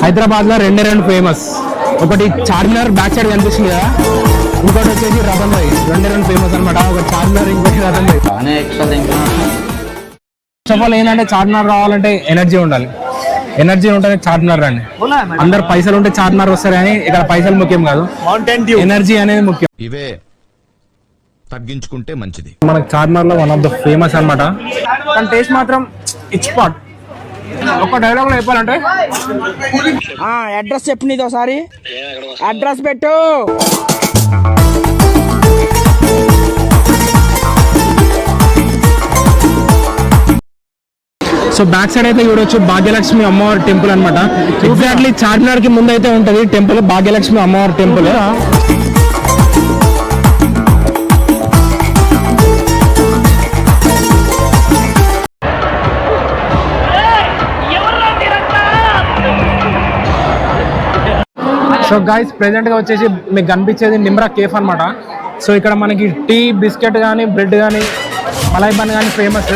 హైదరాబాద్ లో రెండు ఫేమస్. ఒకటి చార్మినార్ బ్యాక్ సైడ్ కనిపిస్తుంది కదా, ఇంకోటి వచ్చేసి రథం భాయ్. రెండు ఫేమస్ అనమాట. ఒక చార్మినార్, ఇంకోటి రథం భాయ్. ఫస్ట్ ఆఫ్ ఆల్ ఏంటంటే చార్మినార్ రావాలంటే ఎనర్జీ ఉండాలి. ఎనర్జీ ఉంటే చార్మినార్ రండి. అందరు పైసలు ఉంటే చార్మినార్ వస్తారు కానీ ఇక్కడ పైసలు ముఖ్యం కాదు, ఎనర్జీ అనేది ముఖ్యం. ఇవే తగ్గించుకుంటే మంచిది. మనకు చార్మినార్ లో వన్ ఆఫ్ ద ఫేమస్ అనమాట. కానీ టేస్ట్ మాత్రం ఇట్స్ స్పాట్. ఒక డైలాగ్ లో చెప్పాలంటే అడ్రస్ చెప్పు, నీది ఒకసారి అడ్రస్ పెట్టు. సో బ్యాక్ సైడ్ అయితే చూడొచ్చు భాగ్యలక్ష్మి అమ్మవారి టెంపుల్ అనమాట. ఎగ్జాక్ట్లీ చార్మినార్ కి ముందు అయితే ఉంటది టెంపుల్, భాగ్యలక్ష్మి అమ్మవారి టెంపుల్. సో గైస్ ప్రెసెంట్ గా వచ్చేసి మీకు కనిపించేది నిమ్రా కేఫ్ అనమాట. సో ఇక్కడ మనకి టీ, బిస్కెట్ కానీ, బ్రెడ్ కానీ, మలై బన్ కానీ famous.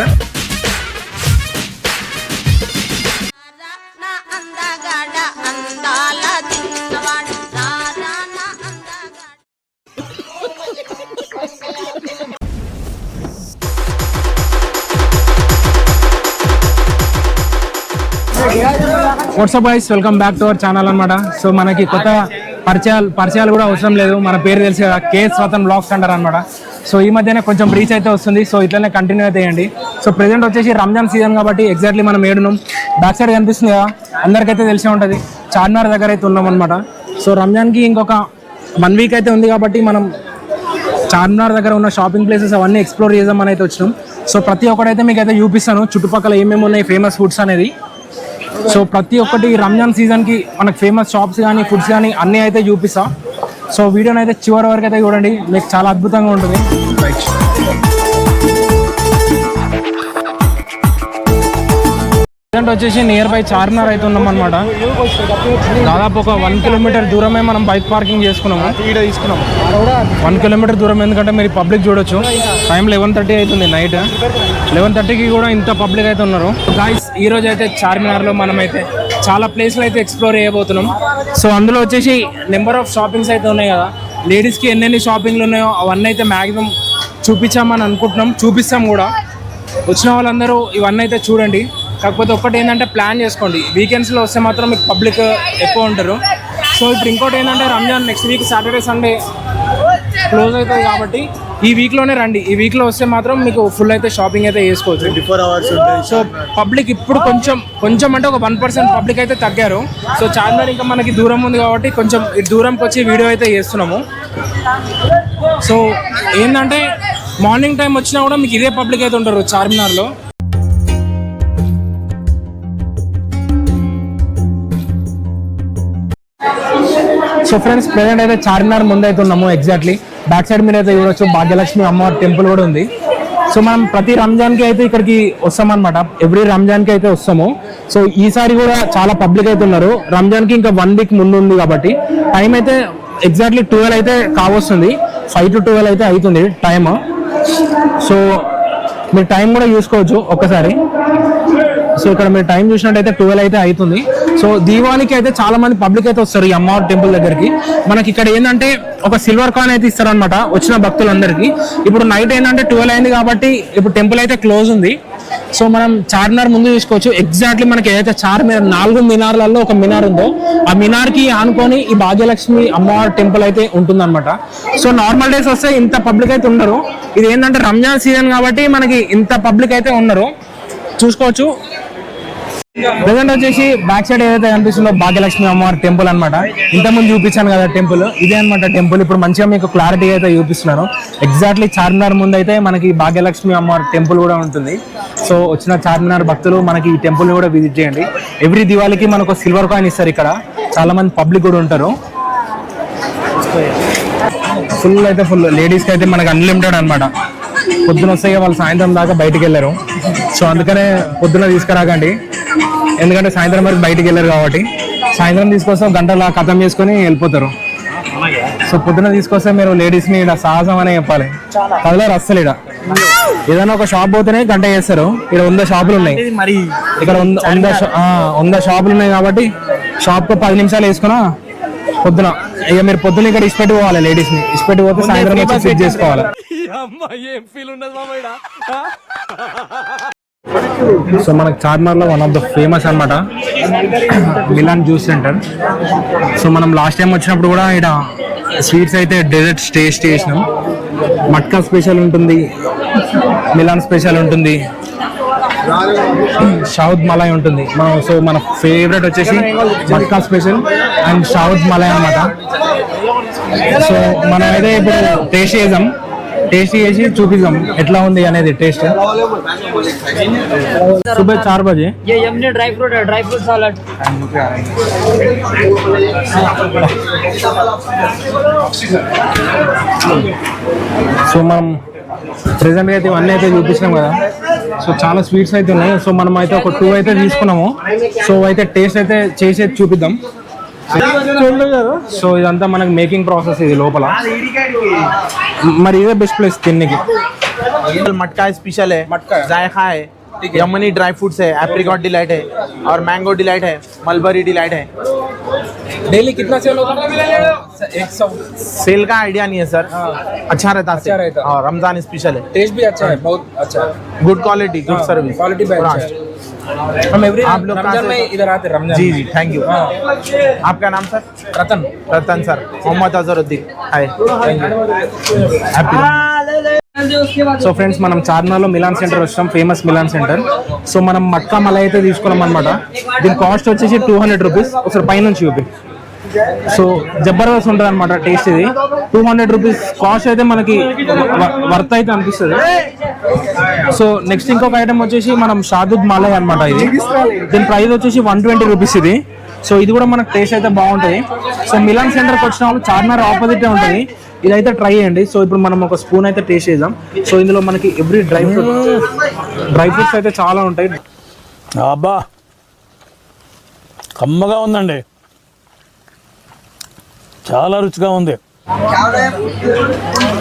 WhatsApp guys, welcome back to our channel అనమాట. సో మనకి కొత్త పరిచయాలు కూడా అవసరం లేదు, మన పేరు తెలిసి కదా, కేఎస్ రతన్ బ్లాగ్స్ అంటారు అనమాట. సో ఈ మధ్యనే కొంచెం రీచ్ అయితే వస్తుంది. సో ఇట్లనే కంటిన్యూ అయితే చేయండి. సో ప్రెసెంట్ వచ్చేసి రంజాన్ సీజన్ కాబట్టి ఎగ్జాక్ట్లీ మనం ఏడున్నాం. బ్యాక్ సైడ్ కనిపిస్తుంది కదా, అందరికైతే తెలిసే ఉంటుంది, చార్మినార్ దగ్గర అయితే ఉన్నాం అనమాట. సో రంజాన్కి ఇంకొక 1 వీక్ అయితే ఉంది కాబట్టి మనం చార్మినార్ దగ్గర ఉన్న షాపింగ్ ప్లేసెస్ అవన్నీ ఎక్స్ప్లోర్ చేద్దామని అయితే వచ్చినాం. సో ప్రతి ఒక్కటైతే మీకు అయితే చూపిస్తాను, చుట్టుపక్కల ఏమేమి ఉన్నాయి ఫేమస్ ఫుడ్స్ అనేది. సో ప్రతి ఒక్కటి రంజాన్ సీజన్కి మనకు ఫేమస్ షాప్స్ కానీ, ఫుడ్స్ కానీ అన్నీ అయితే చూపిస్తా. సో వీడియోని అయితే చివరి వరకు అయితే చూడండి, మీకు చాలా అద్భుతంగా ఉంటుంది. ప్రజెంట్ వచ్చేసి నియర్ బై చార్మినార్ అయితే ఉన్నాం అనమాట. దాదాపు ఒక 1 కిలోమీటర్ దూరమే మనం బైక్ పార్కింగ్ చేసుకున్నాము. 1 కిలోమీటర్ దూరం, ఎందుకంటే మీరు పబ్లిక్ చూడొచ్చు. టైం 11:30 అవుతుంది నైట్. 11:30కి కూడా ఇంత పబ్లిక్ అయితే ఉన్నారు. గాయ్స్ ఈ రోజు అయితే చార్మినార్లో మనం అయితే చాలా ప్లేస్లు అయితే ఎక్స్ప్లోర్ చేయబోతున్నాం. సో అందులో వచ్చేసి నెంబర్ ఆఫ్ షాపింగ్స్ అయితే ఉన్నాయి కదా, లేడీస్కి ఎన్నెన్ని షాపింగ్లు ఉన్నాయో అవన్నీ అయితే మ్యాక్సిమం చూపించామని అనుకుంటున్నాం, చూపిస్తాం కూడా. వచ్చిన వాళ్ళందరూ ఇవన్నీ అయితే చూడండి. కాకపోతే ఒక్కటి ఏంటంటే ప్లాన్ చేసుకోండి, వీకెండ్స్లో వస్తే మాత్రం మీకు పబ్లిక్ ఎక్కువ ఉంటారు. సో ఇప్పుడు ఇంకోటి ఏంటంటే Ramzan next week Saturday Sunday close అవుతుంది కాబట్టి ఈ వీక్లోనే రండి. ఈ వీక్లో వస్తే మాత్రం మీకు ఫుల్ అయితే షాపింగ్ అయితే చేసుకోవచ్చు. 24 hours. సో పబ్లిక్ ఇప్పుడు కొంచెం అంటే ఒక 1% పబ్లిక్ అయితే తగ్గారు. సో చార్మినార్ ఇంకా మనకి దూరం ఉంది కాబట్టి కొంచెం దూరంకి వచ్చి వీడియో అయితే చేస్తున్నాము. సో ఏంటంటే మార్నింగ్ టైం వచ్చినా కూడా మీకు ఇదే పబ్లిక్ అయితే ఉంటారు చార్మినార్లో. సో ఫ్రెండ్స్ ప్రెసెంట్ అయితే చార్మినార్ ముందు అయితే ఉన్నాము. ఎగ్జాక్ట్లీ బ్యాక్ సైడ్ మీరు అయితే చూడొచ్చు, భాగ్యలక్ష్మి అమ్మవారి టెంపుల్ కూడా ఉంది. సో మనం ప్రతి రంజాన్కి అయితే ఇక్కడికి వస్తాం అనమాట, ఎవ్రీ రంజాన్కి అయితే వస్తాము. సో ఈసారి కూడా చాలా పబ్లిక్ అయితే ఉన్నారు. రంజాన్కి ఇంకా 1 వీక్ ముందు ఉంది కాబట్టి టైం అయితే ఎగ్జాక్ట్లీ 12 అయితే కావస్తుంది. 5 to 12 అయితే అవుతుంది టైమ్. సో మీరు టైం కూడా చూసుకోవచ్చు ఒక్కసారి. సో ఇక్కడ మీరు టైం చూసినట్టయితే 12 అయితే అవుతుంది. సో దీవానికి అయితే చాలా మంది పబ్లిక్ అయితే వస్తారు ఈ అమ్మవారి టెంపుల్ దగ్గరికి. మనకి ఇక్కడ ఏంటంటే ఒక సిల్వర్ కాయిన్ అయితే ఇస్తారు అనమాట వచ్చిన భక్తులందరికీ. ఇప్పుడు నైట్ ఏంటంటే 12 అయింది కాబట్టి ఇప్పుడు టెంపుల్ అయితే క్లోజ్ ఉంది. సో మనం చార్మినార్ ముందు చూసుకోవచ్చు. ఎగ్జాక్ట్లీ మనకి ఏదైతే చార్మినార్ 4 మినార్లలో ఒక మినార్ ఉందో ఆ మినార్కి ఆనుకొని ఈ భాగ్యలక్ష్మి అమ్మవారి టెంపుల్ అయితే ఉంటుందన్నమాట. సో నార్మల్ డేస్ వస్తే ఇంత పబ్లిక్ అయితే ఉండరు. ఇది ఏంటంటే రంజాన్ సీజన్ కాబట్టి మనకి ఇంత పబ్లిక్ అయితే ఉన్నారు, చూసుకోవచ్చు. ప్రజెంట్ వచ్చేసి బ్యాక్ సైడ్ ఏదైతే కనిపిస్తుందో భాగ్యలక్ష్మి అమ్మవారి టెంపుల్ అనమాట. ఇంతకుముందు చూపించాను కదా టెంపుల్, ఇదే అనమాట టెంపుల్. ఇప్పుడు మంచిగా మీకు క్లారిటీ అయితే చూపిస్తున్నాను. ఎగ్జాక్ట్లీ చార్మినార్ ముందు అయితే మనకి భాగ్యలక్ష్మి అమ్మవారి టెంపుల్ కూడా ఉంటుంది. సో వచ్చిన చార్మినార్ భక్తులు మనకి ఈ టెంపుల్ని కూడా విజిట్ చేయండి. ఎవ్రీ దివాళీకి మనకు సిల్వర్ కాయిన్ ఇస్తారు. ఇక్కడ చాలా మంది పబ్లిక్ కూడా ఉంటారు. ఫుల్ అయితే ఫుల్, లేడీస్కి అయితే మనకి అన్లిమిటెడ్ అనమాట. పొద్దున వస్తే వాళ్ళు సాయంత్రం దాకా బయటికి వెళ్ళారు. సో అందుకనే పొద్దున తీసుకురాకండి, ఎందుకంటే సాయంత్రం వరకు బయటికి వెళ్ళారు కాబట్టి. సాయంత్రం తీసుకొస్తే గంటలా ఖతం చేసుకొని వెళ్ళిపోతారు. సో పొద్దున తీసుకొస్తే మీరు లేడీస్ని ఇక్కడ సాహసం అనే చెప్పాలి, కదలరు అస్సలు. ఇక్కడ ఏదైనా ఒక షాప్ పోతేనే గంట చేస్తారు. ఇక్కడ 100 షాపులు ఉన్నాయి. ఇక్కడ 100 షాపులు ఉన్నాయి కాబట్టి షాప్కి 10 నిమిషాలు వేసుకున్నా పొద్దున. ఇక మీరు పొద్దున ఇక్కడ ఇస్పెట్టి పోవాలి, లేడీస్ని ఇస్పెట్టి పోతే సాయంత్రం వచ్చి ఫిట్ చేసుకోవాలి. సో మనకు చార్మినార్లో వన్ ఆఫ్ ద ఫేమస్ అన్నమాట మిలాన్ జ్యూస్ సెంటర్. సో మనం లాస్ట్ టైం వచ్చినప్పుడు కూడా ఇక్కడ స్వీట్స్ అయితే డెజర్ట్స్ టేస్ట్ చేసినాం. మట్కా స్పెషల్ ఉంటుంది, మిలాన్ స్పెషల్ ఉంటుంది, షావుద్ మలాయ్ ఉంటుంది. సో మన ఫేవరెట్ వచ్చేసి మట్కా స్పెషల్ అండ్ షావుద్ మలాయ్ అన్నమాట. సో మనం అయితే ఇప్పుడు టేస్ట్ చేద్దాం, టేస్ట్ చేసి చూపిద్దాం ఎట్లా ఉంది అనేది టేస్ట్. सुबह 4 बजे ये यमनी ड्राई फ्रूट है, ड्राई फ्रूट सलाद. సో మనం ప్రెసెంట్గా అయితే ఇవన్నీ అయితే చూపించినాం కదా. సో చాలా స్వీట్స్ అయితే ఉన్నాయి. సో మనం అయితే ఒక 2 అయితే తీసుకున్నాము. సో అయితే టేస్ట్ అయితే చేసి చూపిద్దాం. సో ఇదంతా మనకి మేకింగ్ ప్రాసెస్ ఇది లోపల. మరి ఇదే బెస్ట్ ప్లేస్ తిన్నికి. मटका स्पेशल है, जायका है, यमनी ड्राई फ्रूट्स है, एप्रिकॉट डिलाइट है और मैंगो डिलाइट है, मलबरी डिलाइट है. डेली कितना सेल होता है? 100. सेल का आइडिया नहीं है सर. अच्छा रहता अच्छा रहता. और रमजान स्पेशल है. टेस्ट भी अच्छा है, बहुत अच्छा है. Good quality, good service, quality भी अच्छा है. हम एवरी आप लोग रमजान में इधर आते हैं. रमजान जी जी थैंक यू. आपका नाम सर? रतन. रतन सर. मोहम्मद अजहरुद्दीन. हाय. సో ఫ్రెండ్స్ మనం చార్మినార్లో మిలాన్ సెంటర్ వచ్చాం, ఫేమస్ మిలాన్ సెంటర్. సో మనం మట్కా మలై అయితే తీసుకున్నాం అనమాట. దీని కాస్ట్ వచ్చేసి 200 రూపీస్. ఒకసారి పైనుంచి చూపి. సో జబర్దస్త్ ఉంటుంది అనమాట టేస్ట్. ఇది 200 రూపీస్ కాస్ట్ అయితే మనకి వర్త్ అయితే అనిపిస్తుంది. సో నెక్స్ట్ ఇంకొక ఐటమ్ వచ్చేసి మనం షాదుద్ మలై అనమాట. ఇది దీని ప్రైస్ వచ్చేసి 120 రూపీస్ ఇది. సో ఇది కూడా మనకు టేస్ట్ అయితే బాగుంటుంది. సో మిలాన్ సెంటర్కి వచ్చిన వాళ్ళు చార్మినార్ ఆపోజిట్ ఉంటుంది. ఇదైతే ట్రై చేయండి. సో ఇప్పుడు మనం ఒక స్పూన్ అయితే టేస్ట్ చేద్దాం. సో ఇందులో మనకి ఎవ్రీ డ్రై ఫ్రూట్స్ అయితే చాలా ఉంటాయి. అబ్బా కమ్మగా ఉందండి, చాలా రుచిగా ఉంది.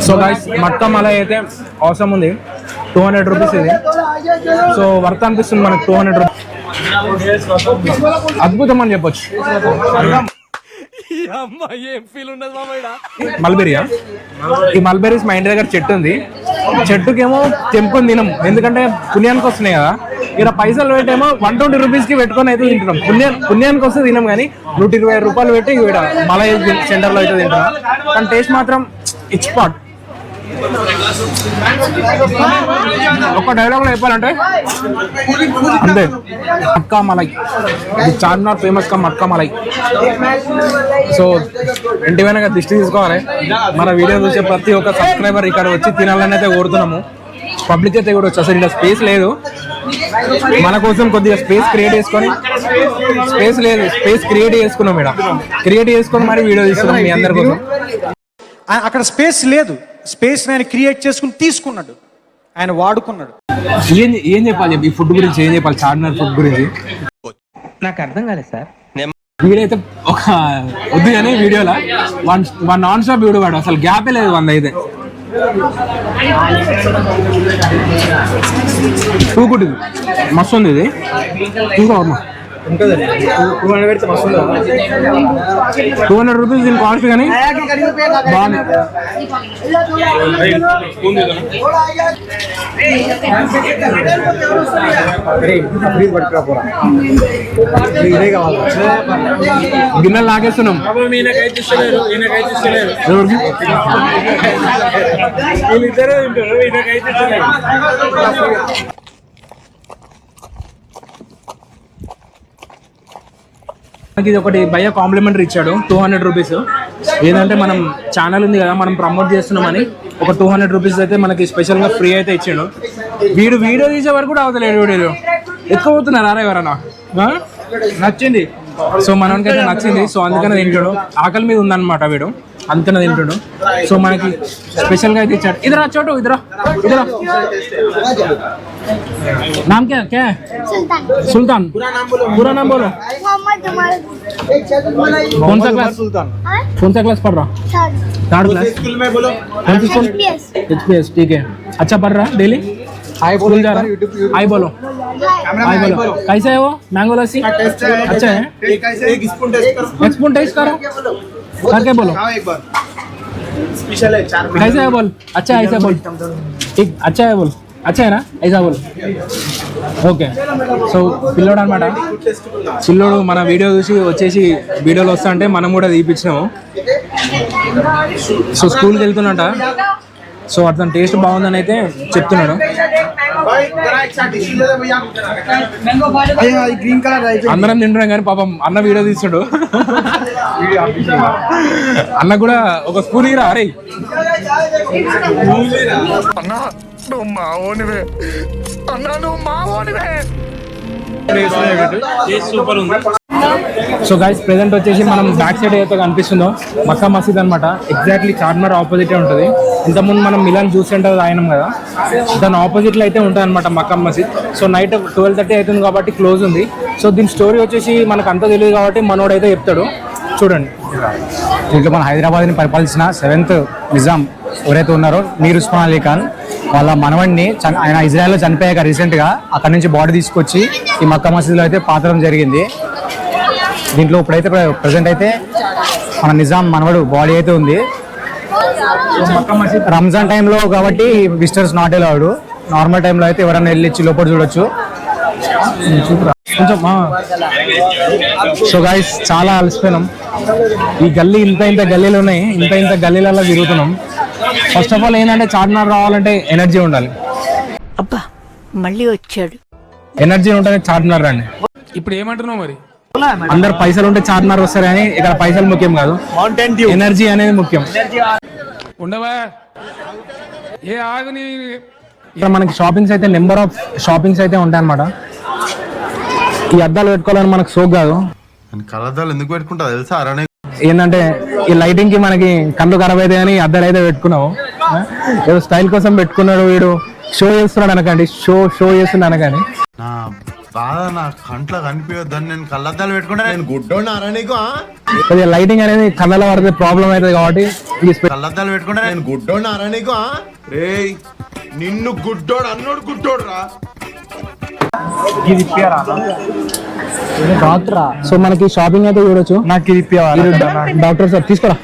సో గైస్ మట్కా మలై అయితే అవసరం ఉంది. 200 రూపీస్ ఇది. సో వర్త్ అనిపిస్తుంది మనకి 200 రూపీస్. అద్భుతం అని చెప్పొచ్చు. మల్బెరియా, ఈ మల్బెరీస్ మా ఇంటి దగ్గర చెట్టు ఉంది. చెట్టుకేమో తెంపుకొని తినం, ఎందుకంటే పుణ్యానికి వస్తున్నాయి కదా. ఇక్కడ పైసలు పెట్టేమో 120 రూపీస్కి పెట్టుకొని అయితే తింటున్నాం. పుణ్యానికి వస్తే తినం, కానీ 120 రూపాయలు పెట్టి ఇక్కడ మలై సెంటర్లో అయితే తింటున్నాం. కానీ టేస్ట్ మాత్రం ఇట్స్ పాట్. ఒక డైలాగ్లో చెప్పాలంటే అంతే, మట్కా మలై. ఇది చార్మినార్ ఫేమస్ గా మట్కా మలై. సో ఇంటి వెనక దిష్టి తీసుకోవాలి. మన వీడియో చూసే ప్రతి ఒక్క సబ్స్క్రైబర్ ఇక్కడ వచ్చి తినాలని అయితే కోరుతున్నాము. పబ్లిక్ అయితే కూడా వచ్చి అసలు ఇక్కడ స్పేస్ లేదు. మన కోసం కొద్దిగా స్పేస్ క్రియేట్ చేసుకొని, స్పేస్ క్రియేట్ చేసుకున్నాం. ఇక్కడ క్రియేట్ చేసుకొని మరి వీడియో తీస్తున్నాం మీ అందరి కోసం. అక్కడ స్పేస్ లేదు, స్పేస్ ఆయన క్రియేట్ చేసుకుని తీసుకున్నాడు, ఆయన వాడుకున్నాడు. ఏం చెప్పాలి ఈ ఫుడ్ గురించి? ఏం చెప్పాలి చార్మినార్ ఫుడ్ గురించి? నాకు అర్థం కాలేదు సార్. వీడైతే ఒక వద్దు కానీ వీడియోలో వన్ నాన్ స్టాప్ వీడియో వాడు, అసలు గ్యాపే లేదు వంద అయితే. టూకుటి మస్తు ఉంది ఇది. ఇంకా 200 రూపీస్ దీని కాస్ట్, కానీ బాగుంది. గిన్నెలు లాగేస్తున్నాం. ఇది ఒకటి భయ్య కాంప్లిమెంటరీ ఇచ్చాడు 200 రూపీస్. ఏంటంటే మనం ఛానల్ ఉంది కదా, మనం ప్రమోట్ చేస్తున్నామని ఒక 200 రూపీస్ అయితే మనకి స్పెషల్గా ఫ్రీ అయితే ఇచ్చాడు. వీడియో తీసే వరకు కూడా అవతలేడు. వీడియో ఎత్తుకుపోతున్నారా ఎవరన్నా? నచ్చింది. సో మనకైతే నచ్చింది. సో అందుకనే తింటాడు. ఆకలి మీద ఉందన్నమాట వీడు, అందుకనే తింటాడు. సో మనకి స్పెషల్గా అయితే ఇచ్చాడు. ఇద్దరా చోటు, ఇద్దరా. नाम क्या क्या है? सुल्तान. पूरा नाम बोलो. कौन सा क्लास? कौन सा क्लास पढ़ रहा? 3rd class. स्कूल में बोलो. कौन सी स्कूल? HPS. ठीक है. अच्छा पढ़ रहा डेली? स्कूल जा रहा है हाय बोलो हाय बोलो कैसे है वो मैंगो लस्सी अच्छा है एक स्पून टेस्ट करो एक स्पून टेस्ट करो करके बोलो खाओ एक बार स्पेशल है 4 कैसे है बोल अच्छा है ऐसा बोल ठीक अच्छा है बोल अच्छा है ना ऐसा बोल ఓకే సో పిల్లోడు అనమాట పిల్లోడు మన వీడియో చూసి వచ్చేసి వీడియోలు వస్తా అంటే మనం కూడా తీపిచ్చినాము సో స్కూల్కి వెళ్తున్నట సో అతను టేస్ట్ బాగుందని అయితే చెప్తున్నాడు भाई जरा एक साथ टिश्यू दे दे भैया भैया ग्रीन कलर అందరం తింటున్నాం కానీ పాపం అన్న వీడియో తీస్తాడు అన్న కూడా ఒక స్పూన్ ఇరా అరే సో గైస్ ప్రెసెంట్ వచ్చేసి మనం బ్యాక్ సైడ్ ఏదైతే కనిపిస్తుందో మక్కా మసీద్ అనమాట ఎగ్జాక్ట్లీ చార్మినార్ ఆపోజిటే ఉంటుంది ఇంతకుముందు మనం మిలాన్ జ్యూస్ సెంటర్ తాగినాం కదా దాని ఆపోజిట్లో అయితే ఉంటుంది అనమాట మక్కా మసీద్ సో నైట్ 12:30 అవుతుంది కాబట్టి క్లోజ్ ఉంది సో దీని స్టోరీ వచ్చేసి మనకు అంతా తెలియదు కాబట్టి మనోడైతే చెప్తాడు చూడండి దీంట్లో మన హైదరాబాద్ని పరిపాలించిన 7th నిజాం ఎవరైతే ఉన్నారో మీర్ ఉస్మాన్ అలీ ఖాన్ వాళ్ళ మనవడిని ఆయన ఇజ్రాయెల్లో చనిపోయాక రీసెంట్గా అక్కడ నుంచి బాడీ తీసుకొచ్చి ఈ మక్కా మసీద్లో అయితే పాతడం జరిగింది దీంట్లో ఇప్పుడైతే ప్రజెంట్ అయితే మన నిజాం మనవడు బాడీ అయితే ఉంది రంజాన్ టైంలో కాబట్టి విజిటర్స్ నాట్ అలౌడ్ నార్మల్ టైంలో అయితే ఎవరైనా వెళ్ళి లోపల చూడొచ్చు కొంచెం సో గైస్ చాలా అలసిపోయినాం ఈ గల్లీ ఇంత గల్లీలు ఉన్నాయి ఇంత గల్లీలలో తిరుగుతున్నాం ఫస్ట్ ఆఫ్ ఆల్ ఏంటంటే చార్మినార్ రావాలంటే ఎనర్జీ ఉండాలి అబ్బా మళ్ళీ వచ్చాడు ఎనర్జీ ఉంటేనే చార్మినార్ రండి ఇప్పుడు ఏమంటున్నావు మరి అందరు పైసలు ఉంటే చార్మినార్ వస్తారు కానీ ఇక్కడ పైసలు ముఖ్యం కాదు ఎనర్జీ అనేది ముఖ్యం ఉండవా ఏ ఆగుని ఇక్కడ మనకి షాపింగ్స్ అయితే నెంబర్ ఆఫ్ షాపింగ్స్ అయితే ఉంటాయి అన్నమాట ఈ అద్దాలు పెట్టుకోవాలని మనకు సోక్ కాదు కలద్దాలు ఎందుకు పెట్టుకుంటా తెలుసా అరనే ఏంటంటే ఈ లైటింగ్ కి మనకి కళ్ళు ఖరాబ్ అయితే కానీ అద్దాలు అయితే పెట్టుకున్నావు ఏదో స్టైల్ కోసం పెట్టుకున్నాడు వీడు షో చేస్తున్నాడు అనకండి షో చేస్తున్నాడు అనకండి నా బాధ నా కంట్లో కనిపించొద్దని నేను కళ్ళద్దాలు పెట్టుకుంటా నేను గుడ్డోని అరనీకు లైటింగ్ అనేది కళ్ళలో పడితే ప్రాబ్లం అవుతుంది కాబట్టి కళ్ళద్దాలు పెట్టుకుంటా నేను గుడ్డోని అరనీకు రే నిన్ను గుడ్డోడు అన్నోడు గుడ్డోడు రా సో మనకి షాపింగ్ అయితే చూడొచ్చు నాకు డాక్టర్ సార్ తీసుకోరా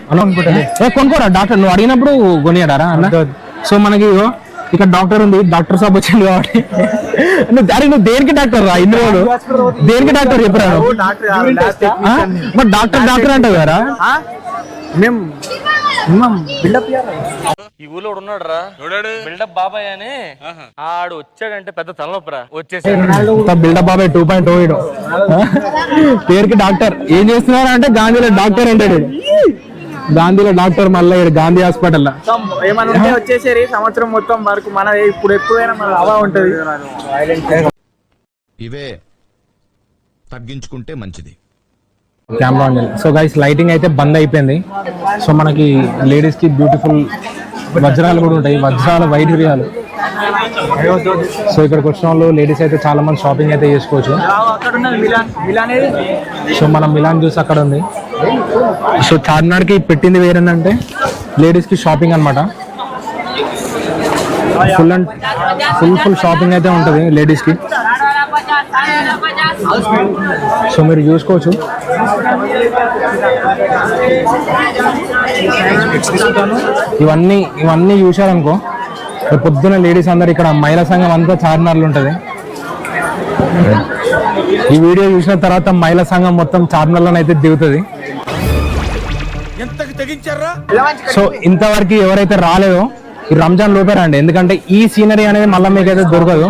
కొనుక్కోరా డాక్టర్ నువ్వు అడిగినప్పుడు కొనియాడారా అన్న సో మనకి ఇక్కడ డాక్టర్ ఉంది డాక్టర్ సాబ్ వచ్చింది కాబట్టి నువ్వు దేనికి డాక్టర్ రా ఇన్ని రోజులు దేనికి డాక్టర్ చెప్పరా మరి డాక్టర్ అంటావు కదా మేము ఈ ఊళ్ళో ఉన్నాడు రా బిల్డప్ బాబాయ్ అని ఆడు వచ్చాడంటే పెద్ద తలనొప్పరా వచ్చేసి బిల్డప్ బాబాయ్ 2.0 పేరుకి డాక్టర్ ఏం చేస్తున్నారు అంటే గాంధీలో డాక్టర్ అంటాడు గాంధీలో డాక్టర్ మళ్ళీ గాంధీ హాస్పిటల్ ఏమన్నా వచ్చేసరి సంవత్సరం మొత్తం వరకు మన ఇప్పుడు ఎప్పుడైనా మన హవా ఉంటది ఇవే తగ్గించుకుంటే మంచిది camera on so guys lighting అయితే బంద్ అయిపోయింది సో మనకి లేడీస్ కి బ్యూటిఫుల్ వజ్రాలు కూడా ఉంటాయి వజ్రాలు వైఢూర్యాలు సో ఇక్కడికి వచ్చిన వాళ్ళు లేడీస్ అయితే చాలా మంది షాపింగ్ అయితే చేసుకోవచ్చు సో మనం మిలాన్ జ్యూస్ అక్కడ ఉంది సో చార్మినార్ కి పెట్టింది వేరేందంటే లేడీస్ కి షాపింగ్ అనమాట ఫుల్ షాపింగ్ అయితే ఉంటుంది లేడీస్ కి సో మీరు చూసుకోవచ్చు ఇవన్నీ చూశారనుకో పొద్దున్న లేడీస్ అందరు ఇక్కడ మహిళా సంఘం అంతా చార్మినార్లో ఉంటుంది ఈ వీడియో చూసిన తర్వాత మహిళా సంఘం మొత్తం చార్మినార్లో అయితే దిగుతుంది సో ఇంతవరకు ఎవరైతే రాలేదో ఈ రంజాన్ లోపే రండి ఎందుకంటే ఈ సీనరీ అనేది మళ్ళీ మీకు అయితే దొరకదు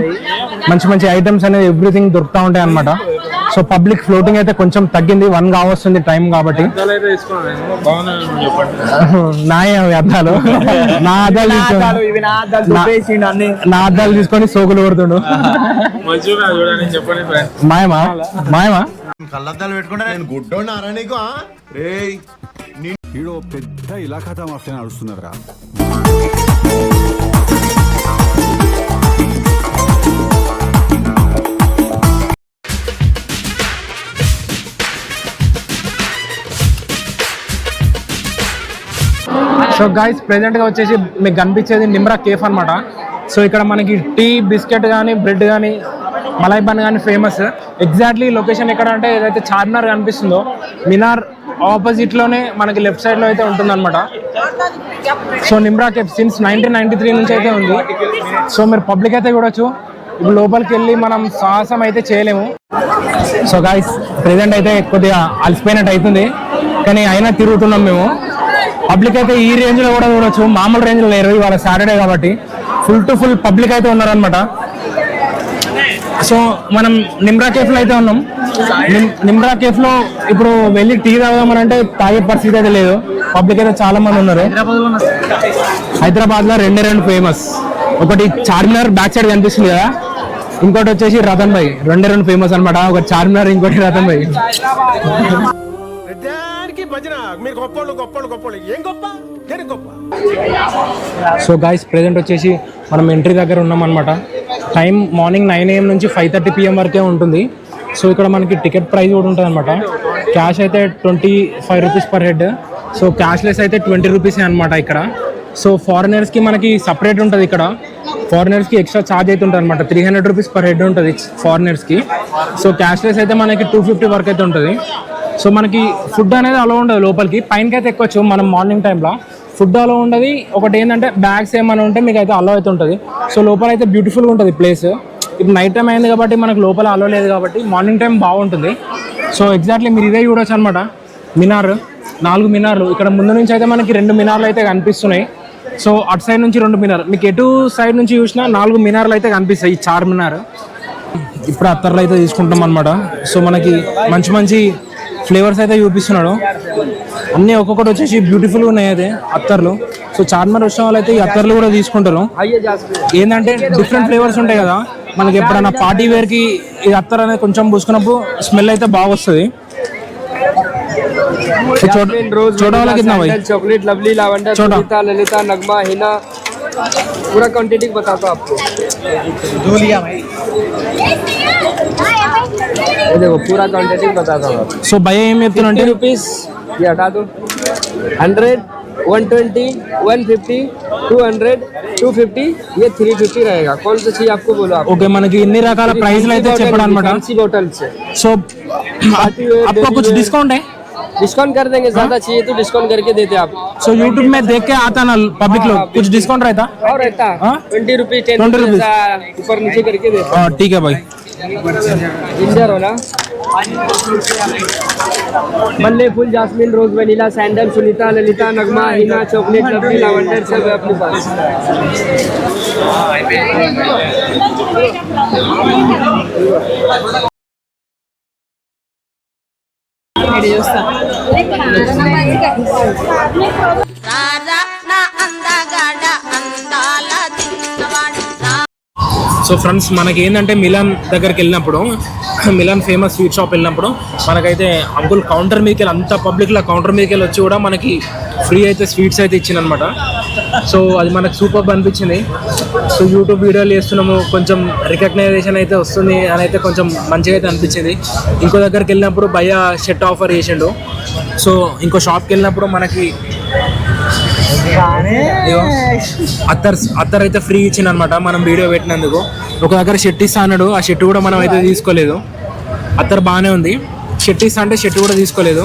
మంచి ఐటమ్స్ అనేది ఎవ్రీథింగ్ దొరుకుతూ ఉంటాయి అనమాట సో పబ్లిక్ ఫ్లోటింగ్ అయితే కొంచెం తగ్గింది 1 కావస్తుంది టైం కాబట్టి నాయ అద్దాలు నా అద్దాలు తీసుకొని సోకులు కొడుతుండు మాయమా కళ్ళద్దాలు పెట్టుకుంటా నేను గుడ్డోని అరనీకు రే ఈడో పెద్ద ఇలాఖాతా మాఫియా నడుస్తున్నదిరా సో గైస్ ప్రెసెంట్ గా వచ్చేసి మీకు కనిపించేది నిమ్రా కేఫ్ అనమాట సో ఇక్కడ మనకి టీ, బిస్కెట్ కానీ, బ్రెడ్ కానీ, మలై బన్ కానీ ఫేమస్. ఎగ్జాక్ట్లీ లొకేషన్ ఎక్కడ అంటే ఏదైతే చార్మినార్ కనిపిస్తుందో మినార్ ఆపోజిట్ లోనే మనకి లెఫ్ట్ సైడ్ లో అయితే ఉంటుందన్నమాట. సో నిమ్రా కేఫ్ సిన్స్ 1993 నుంచి అయితే ఉంది. సో మీరు పబ్లిక్ అయితే చూడొచ్చు. ఇప్పుడు లోపలికి వెళ్ళి మనం సాహసం అయితే చేయలేము. సో గాయ్స్ ప్రెసెంట్ అయితే కొద్దిగా అలసిపోయినట్టు అవుతుంది, కానీ అయినా తిరుగుతున్నాం మేము. పబ్లిక్ అయితే ఈ రేంజ్ లో కూడా చూడొచ్చు, మామూలు రేంజ్ లో లేరు. ఇవాళ సాటర్డే కాబట్టి ఫుల్ టు ఫుల్ పబ్లిక్ అయితే ఉన్నారనమాట. సో మనం నిమ్రా కేఫ్ లో అయితే ఉన్నాం. నిమ్రా కేఫ్ లో ఇప్పుడు వెళ్ళి టీ తాగుదామని అంటే తాగే పరిస్థితి అయితే లేదు. పబ్లిక్ అయితే చాలా మంది ఉన్నారు. హైదరాబాద్ లో రెండు ఫేమస్. ఒకటి చార్మినార్ బ్యాక్ సైడ్ కనిపిస్తుంది కదా, ఇంకోటి వచ్చేసి రతన్ భాయ్. రెండు ఫేమస్ అనమాట. ఒకటి చార్మినార్, ఇంకోటి రతన్ భాయ్. సో గైస్ ప్రెసెంట్ వచ్చేసి మనం ఎంట్రీ దగ్గర ఉన్నాం అనమాట. టైం మార్నింగ్ 9 AM నుంచి 5:30 PM వరకే ఉంటుంది. సో ఇక్కడ మనకి టికెట్ ప్రైస్ కూడా ఉంటుంది అనమాట. క్యాష్ అయితే 25 rupees per head. So cashless అయితే 20 రూపీసే అనమాట ఇక్కడ. సో ఫారినర్స్కి మనకి సపరేట్ ఉంటుంది. ఇక్కడ ఫారినర్స్కి ఎక్స్ట్రా ఛార్జ్ అయితే ఉంటుంది అనమాట. 300 రూపీస్ పర్ హెడ్ ఉంటుంది ఫారినర్స్కి. సో క్యాష్లెస్ అయితే మనకి 250 వరకు అయితే ఉంటుంది. సో మనకి ఫుడ్ అనేది అలో ఉండదు లోపలికి. పైనకి అయితే ఎక్కొచ్చు మనం మార్నింగ్ టైంలో. ఫుడ్ అలో ఉండదు. ఒకటి ఏంటంటే బ్యాగ్స్ ఏమైనా ఉంటే మీకు అయితే అలో అయితే ఉంటుంది. సో లోపల అయితే బ్యూటిఫుల్గా ఉంటుంది ప్లేస్. ఇప్పుడు నైట్ టైం అయింది కాబట్టి మనకు లోపల అలో లేదు కాబట్టి మార్నింగ్ టైం బాగుంటుంది. సో ఎగ్జాక్ట్లీ మీరు ఇదే చూడొచ్చు అనమాట. మినార్, 4 మినార్లు. ఇక్కడ ముందు నుంచి అయితే మనకి 2 మినార్లు అయితే కనిపిస్తున్నాయి. సో అటు సైడ్ నుంచి 2 మినార్. మీకు ఎటు సైడ్ నుంచి చూసినా 4 మినార్లు అయితే కనిపిస్తాయి. ఈ చార్మినార్. ఇప్పుడు అత్తర్లు అయితే తీసుకుంటాం అనమాట. సో మనకి మంచి మంచి ఫ్లేవర్స్ అయితే చూపిస్తున్నాడు. అన్నీ ఒక్కొక్కటి వచ్చేసి బ్యూటిఫుల్గా ఉన్నాయి అయితే అత్తర్లు. సో చార్మినార్ వచ్చిన వాళ్ళు అయితే ఈ అత్తర్లు కూడా తీసుకుంటారు. ఏంటంటే డిఫరెంట్ ఫ్లేవర్స్ ఉంటాయి కదా, మనకి ఎప్పుడైనా పార్టీ వేర్కి ఈ అత్తర్ అనేది కొంచెం పూసుకున్నప్పుడు స్మెల్ అయితే బాగా వస్తుంది. छोटा वाला कितना भाई? Chocolate, lovely, lavender, Sunita, Lalita, Nagma, Hina, पूरा क्वांटिटी बताता हूँ आपको. जो लिया भाई ये देखो पूरा क्वांटिटी बताता हूँ. సో భయ ఏం చెప్తున్నా 20 रुपीस ये हटा दो. 100, 120, 150, 200, 250, ये 350 रहेगा. कौन सा चाहिए आपको बोलो आप. ఓకే మనకి ఇన్ని రకాల ప్రైస్లు అయితే చెప్పడం అనమాట. बोतल से సో आपको कुछ डिस्काउंट है? डिस्काउंट कर देंगे. ज्यादा चाहिए तो डिस्काउंट करके देते आप. सो यूट्यूब में देख के आता ना पब्लिक लोग, कुछ डिस्काउंट रहता? और रहता 20 रुपीज, 10 रुपीज ऊपर नीचे करके देते. ठीक है भाई. जिंजर हो ना, मल्ले फूल, जास्मिन, रोज, vanilla, sandal, Sunita, Lalita, Nagma, Hina, chocolate, lovely, lavender सब है अपने पास. సో ఫ్రెండ్స్ మనకి ఏంటంటే మిలాన్ దగ్గరికి వెళ్ళినప్పుడు, మిలాన్ ఫేమస్ స్వీట్ షాప్ వెళ్ళినప్పుడు మనకైతే అంకుల్ కౌంటర్ మీదకి వెళ్ళి, అంత పబ్లిక్లో కౌంటర్ మీదకి వెళ్ళి వచ్చి కూడా మనకి ఫ్రీ అయితే స్వీట్స్ అయితే ఇచ్చిందనమాట. సో అది మనకు సూపర్ అనిపించింది. సో యూట్యూబ్ వీడియోలు చేస్తున్నాము, కొంచెం రికగ్నైజేషన్ అయితే వస్తుంది అని అయితే కొంచెం మంచిగా అయితే అనిపించింది. ఇంకో దగ్గరికి వెళ్ళినప్పుడు భయ్య షర్ట్ ఆఫర్ చేసిండు. సో ఇంకో షాప్కి వెళ్ళినప్పుడు మనకి అత్తర్ అయితే ఫ్రీ ఇచ్చింది అనమాట మనం వీడియో పెట్టినందుకు. ఒక దగ్గర షర్ట్ ఇస్తా అన్నాడు, ఆ షర్ట్ కూడా మనం అయితే తీసుకోలేదు. అత్తర్ బాగానే ఉంది. షర్ట్ ఇస్తా అంటే షర్ట్ కూడా తీసుకోలేదు.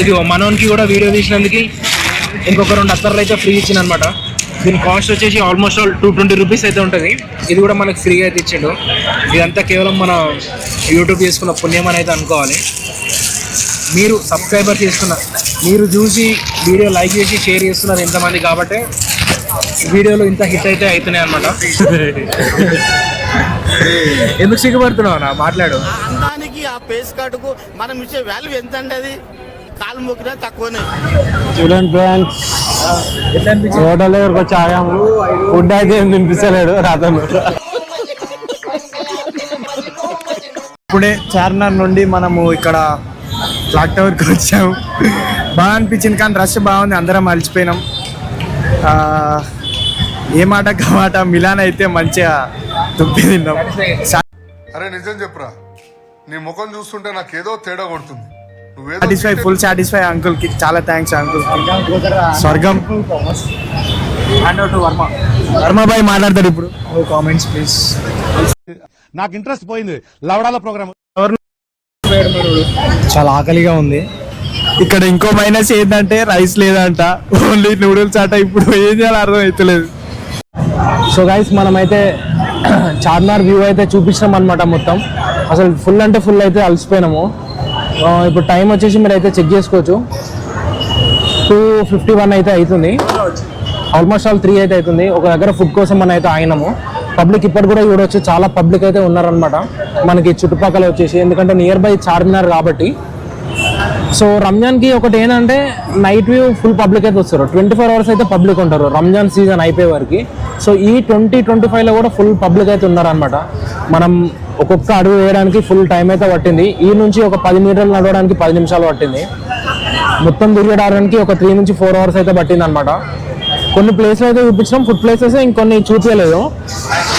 ఇది మనోనికి కూడా వీడియో తీసినందుకు ఇంకొక 2 అత్తర్లు అయితే ఫ్రీ ఇచ్చింది అనమాట. దీని కాస్ట్ వచ్చేసి ఆల్మోస్ట్ 220 రూపీస్ అయితే ఉంటుంది. ఇది కూడా మనకు ఫ్రీగా అయితే ఇచ్చిండు. ఇదంతా కేవలం మన యూట్యూబ్ చేసుకున్న పుణ్యం అని అయితే అనుకోవాలి. మీరు సబ్స్క్రైబర్ చేసుకున్నారు, మీరు చూసి వీడియో లైక్ చేసి షేర్ చేస్తున్నారు ఎంతమంది కాబట్టి వీడియోలో ఇంత హిట్ అయితే అవుతున్నాయి అనమాట. ఎందుకు సిగ్గుపడుతున్నావు నా మాట్లాడు. ఆ పేస్ కార్డుకు మనం ఇచ్చే వాల్యూ ఎంత అండి? అది కాలు మొక్కినా తక్కువనే. చూడండి ఫ్రెండ్స్, హోటల్ దగ్గరకు వచ్చి ఆగాము. ఫుడ్ అయితే ఏం తినిపిస్తలేడు రాతను. ఇప్పుడే చార్మినార్ నుండి మనము ఇక్కడ క్లాక్ టవర్కి వచ్చాము. బాగా అనిపించింది, కానీ రష్ బాగుంది. అందరం అలసిపోయినాం. ఏ మాట మాట మిలాన్ అయితే మంచిగా తుప్పి తిన్నాం. అరే నిజం చెప్పురా, నీ ముఖం చూస్తుంటే నాకేదో తేడా కొడుతుంది. Satisfy, full satisfy. అంకుల్ కి చాలా థ్యాంక్స్ అంకుల్. స్వర్గం. వర్మబాయ్ మాట్లాడతాడు ఇప్పుడు. Comments please. నాకు ఇంట్రెస్ట్ పోయింది లవడాల ప్రోగ్రామ్. చాలా ఆకలిగా ఉంది. ఇక్కడ ఇంకో మైనస్ ఏంటంటే రైస్ లేదంట, ఓన్లీ నూడిల్స్ అట. ఇప్పుడు ఏం చేయాలో అర్థం అవుతలేదు. సో గైస్ మనమైతే చార్మినార్ వ్యూ అయితే చూపించినాం అనమాట. మొత్తం అసలు ఫుల్ అంటే ఫుల్ అయితే అలసిపోయినాము. ఇప్పుడు టైం వచ్చేసి మీరు అయితే చెక్ చేసుకోవచ్చు, 2:51 అయితే అవుతుంది. ఆల్మోస్ట్ ఆల్ 3 అయితే అవుతుంది. ఒక దగ్గర ఫుడ్ కోసం మనం అయితే ఆగినాము. పబ్లిక్ ఇప్పటి కూడా చూడవచ్చు, చాలా పబ్లిక్ అయితే ఉన్నారనమాట మనకి చుట్టుపక్కల వచ్చేసి, ఎందుకంటే నియర్ బై చార్మినార్ కాబట్టి. సో రంజాన్కి ఒకటి ఏంటంటే నైట్ వ్యూ ఫుల్ పబ్లిక్ అయితే వస్తారు. 24 hours అయితే పబ్లిక్ ఉంటారు రంజాన్ సీజన్ అయిపోయే వరకు. సో ఈ 2025లో కూడా ఫుల్ పబ్లిక్ అయితే ఉన్నారనమాట. మనం ఒక్కొక్క అడుగు వేయడానికి ఫుల్ టైం అయితే పట్టింది. ఈ నుంచి ఒక 10 మీటర్లు నడవడానికి 10 నిమిషాలు పట్టింది. మొత్తం తిరగడానికి ఒక 3 నుంచి 4 hours అయితే పట్టింది అనమాట. కొన్ని ప్లేస్లు అయితే చూపించినాం, ఫుడ్ ప్లేసెస్ ఇంకొన్ని చూపించలేదు.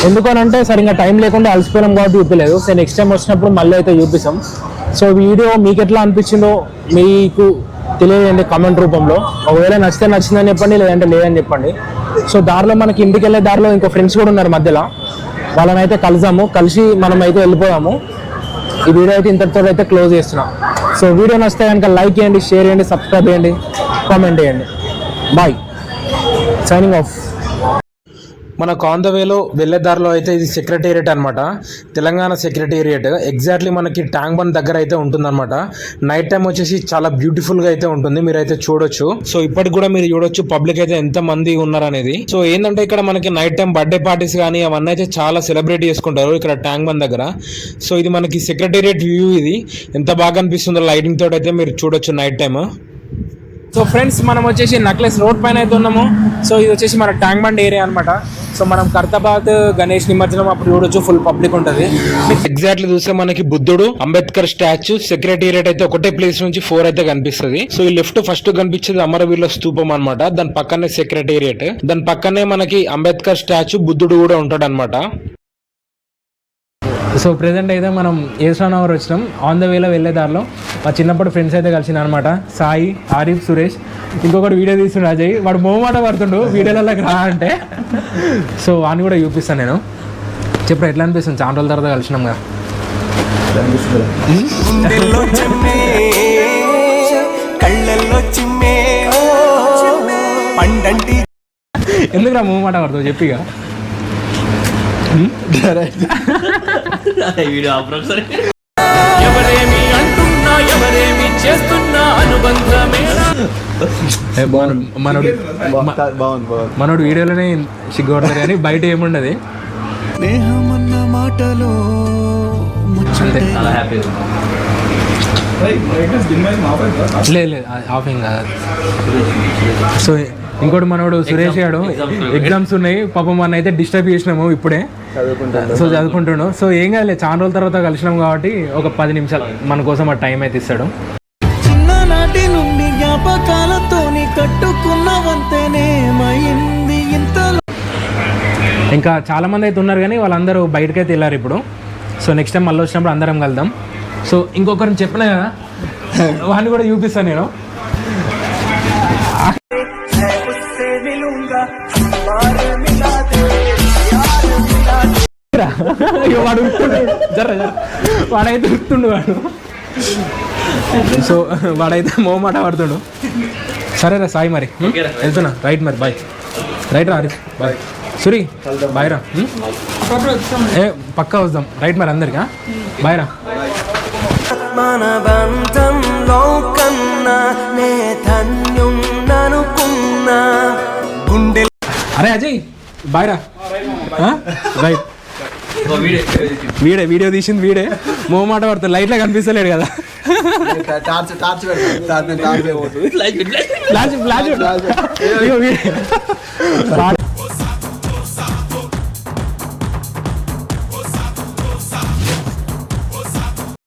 ఎందుకనంటే సరిగ్గా టైం లేకుండా అలసిపోయినాం కాబట్టి చూపించలేదు. సో నెక్స్ట్ టైం వచ్చినప్పుడు మళ్ళీ అయితే చూపిస్తాం. సో వీడియో మీకు ఎట్లా అనిపించిందో మీకు తెలియజేయండి కామెంట్ రూపంలో. ఒకవేళ నచ్చితే నచ్చిందని చెప్పండి, లేదంటే లేదని చెప్పండి. సో దారిలో మనకి ఇంటికి వెళ్ళే దారిలో ఇంకో ఫ్రెండ్స్ కూడా ఉన్నారు మధ్యలో, వాళ్ళని అయితే కలిసి మనం అయితే వెళ్ళిపోయాము. ఈ వీడియో అయితే ఇంతటితో అయితే క్లోజ్ చేస్తున్నాం. సో వీడియో నచ్చితే కనుక లైక్ చేయండి, షేర్ చేయండి, సబ్స్క్రైబ్ చేయండి, కామెంట్ చేయండి. Bye, signing off. మనకు ఆన్ ద వేలో వెళ్ళే దారిలో అయితే ఇది సెక్రటేరియట్ అనమాట, తెలంగాణ సెక్రటేరియట్. ఎగ్జాక్ట్లీ మనకి ట్యాంక్ బండ్ దగ్గర అయితే ఉంటుందన్నమాట. నైట్ టైం వచ్చేసి చాలా బ్యూటిఫుల్గా అయితే ఉంటుంది, మీరైతే చూడొచ్చు. సో ఇప్పటికి కూడా మీరు చూడొచ్చు పబ్లిక్ అయితే ఎంత మంది ఉన్నారనేది. సో ఏంటంటే ఇక్కడ మనకి నైట్ టైం బర్త్డే పార్టీస్ కానీ అవన్నీ అయితే చాలా సెలబ్రేట్ చేసుకుంటారు ఇక్కడ ట్యాంక్ బండ్ దగ్గర. సో ఇది మనకి సెక్రటేరియట్ వ్యూ. ఇది ఎంత బాగా అనిపిస్తుందో లైటింగ్ తోటి అయితే మీరు చూడొచ్చు నైట్ టైమ్. సో ఫ్రెండ్స్ మనం వచ్చేసి నక్లెస్ రోడ్ పైన అయితే ఉన్నాము. సో ఇది వచ్చేసి మన ట్యాంక్ బండ్ ఏరియా అనమాట. సో మనం ఖైరతాబాద్ గణేష్ నిమజ్జనం అప్పుడు చూడొచ్చు, ఫుల్ పబ్లిక్ ఉంటుంది. ఎగ్జాక్ట్లీ చూస్తే మనకి బుద్ధుడు, అంబేద్కర్ స్టాచ్యూ, సెక్రటేరియట్ అయితే ఒకటే ప్లేస్ నుంచి 4 అయితే కనిపిస్తుంది. సో ఈ లెఫ్ట్ ఫస్ట్ కనిపించేది అమరవీరుల స్తూపం అనమాట, దాని పక్కనే సెక్రటేరియట్, దాని పక్కనే మనకి అంబేద్కర్ స్టాచ్యూ, బుద్ధుడు కూడా ఉంటాడు అనమాట. సో ప్రెజెంట్ అయితే మనం ఏస్రానగర్ వచ్చినాం. ఆన్ ద వేలో వెళ్ళే దారిలో మా చిన్నప్పుడు ఫ్రెండ్స్ అయితే కలిసిన అనమాట, సాయి, ఆరిఫ్, సురేష్. ఇంకొకటి వీడియో తీస్తుండే అజయ్, వాడు మొహమాట పడుతుండు వీడియోలలోకి రా అంటే. సో వాడిని కూడా చూపిస్తాను నేను. చెప్పు ఎట్లా అనిపిస్తుంది, చాలా రోజుల తర్వాత కలిసినాం కదా. ఎందుకురా మొహమాట పడుతుంది చెప్పిగా. ఎవరేమి అంటున్నా ఎవరేమి చేస్తున్నా అనుబంధమే. మనోడు వీడియోలోనే సిగ్గుపడతారు కానీ బయట ఏముండదు. లేదు ఆఫింగ్ కాదు. సో ఇంకోటి మనోడు సురేష్ గాడు ఎగ్జామ్స్ ఉన్నాయి పాపం, మన అయితే డిస్టర్బ్ చేసినాము ఇప్పుడే. సో చదువుకుంటున్నాడు. సో ఏం కాదు, చాలా రోజుల తర్వాత కలిసినాం కాబట్టి ఒక 10 నిమిషాలు మన కోసం ఆ టైం అయితే ఇస్తాడు. చిన్ననాటి నుండి జ్ఞాపకాలతోని కట్టుకున్న వంతెనేమైంది ఇంతలో. ఇంకా చాలా మంది అయితే ఉన్నారు కానీ వాళ్ళందరూ బయటకైతే వెళ్ళారు ఇప్పుడు. సో నెక్స్ట్ టైం మళ్ళీ వచ్చినప్పుడు అందరం కలుద్దాం. సో ఇంకొకరిని చెప్పినా కదా, వాడిని కూడా చూపిస్తాను నేను. వాడు వాడైతే ఉరుకుతుండు వాడు. సో వాడైతే మొహమాట పడుతుండు. సరేరా సాయి, మరి వెళ్తున్నా. రైట్ మరి, బాయ్. రైట్ రా హరీష్, బాయ్. సురి బాయ్ రా. పక్కా వద్దాం. రైట్ మరి అందరికా బాయ్ రా. మన బంధంలో కన్నా నే ధన్యున్ననుకున్నా గుండె. అరే అజయ్ బాయ్ రా. రైట్, వీడియో తీసింది వీడే. మొహమాట పడుతుంది, లైట్లో కనిపిస్తలేడు కదా. ఫ్లాష్